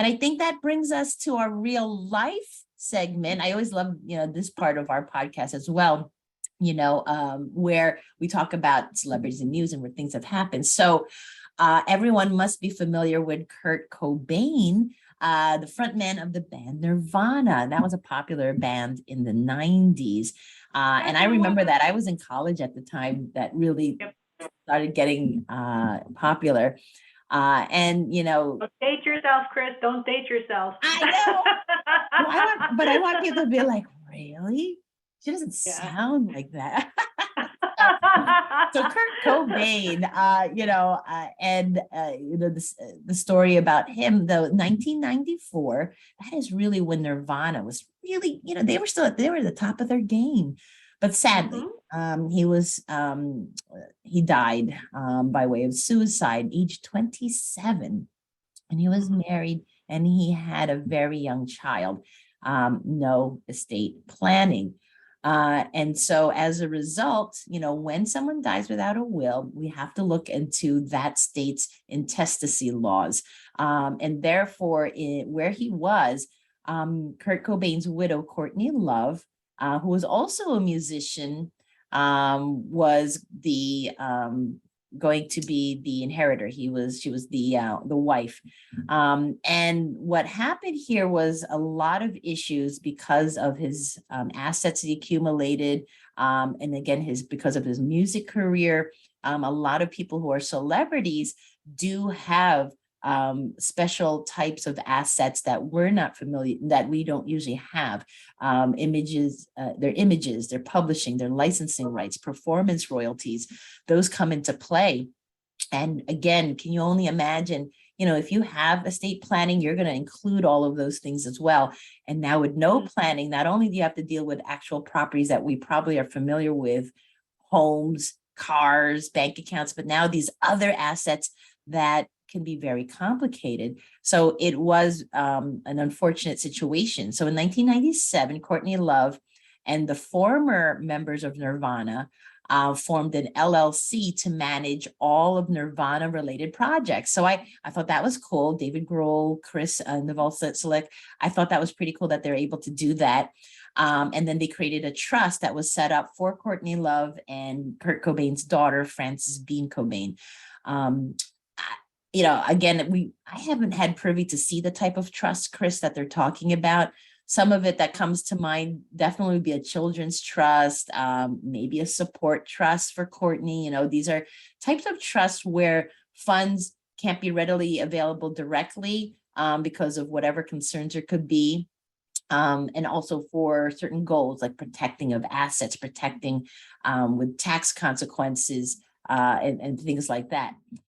And I think that brings us to our real life segment. I always love, this part of our podcast as well, where we talk about celebrities and news and where things have happened. So everyone must be familiar with Kurt Cobain, the frontman of the band Nirvana. That was a popular band in the 90s. And I remember that I was in college at the time that really started getting popular. Don't date yourself, Chris. Don't date yourself. I know. But I want people to be like, really? She doesn't sound like that. So Kurt Cobain, the story about him, though, 1994, that is really when Nirvana was really, they were at the top of their game. But sadly, he died by way of suicide, age 27, and he was married and he had a very young child, no estate planning. And so as a result, when someone dies without a will, we have to look into that state's intestacy laws. And therefore, where he was, Kurt Cobain's widow, Courtney Love, who was also a musician, was going to be the inheritor. She was the wife. And what happened here was a lot of issues because of his assets he accumulated. And again, because of his music career, a lot of people who are celebrities do have special types of assets that we're not familiar, that we don't usually have. Their publishing, their licensing rights, performance royalties, those come into play. And again, can you only imagine, if you have estate planning, you're going to include all of those things as well. And now with no planning, not only do you have to deal with actual properties that we probably are familiar with, homes, cars, bank accounts, but now these other assets that can be very complicated. So it was an unfortunate situation. So in 1997, Courtney Love and the former members of Nirvana formed an LLC to manage all of Nirvana related projects. So I thought that was cool. David Grohl, Chris Novoselic, I thought that was pretty cool that they're able to do that. And then they created a trust that was set up for Courtney Love and Kurt Cobain's daughter, Frances Bean Cobain. Again, I haven't had privy to see the type of trust, Chris, that they're talking about. Some of it that comes to mind definitely would be a children's trust, maybe a support trust for Courtney. These are types of trusts where funds can't be readily available directly because of whatever concerns there could be. And also for certain goals like protecting of assets, protecting with tax consequences and things like that.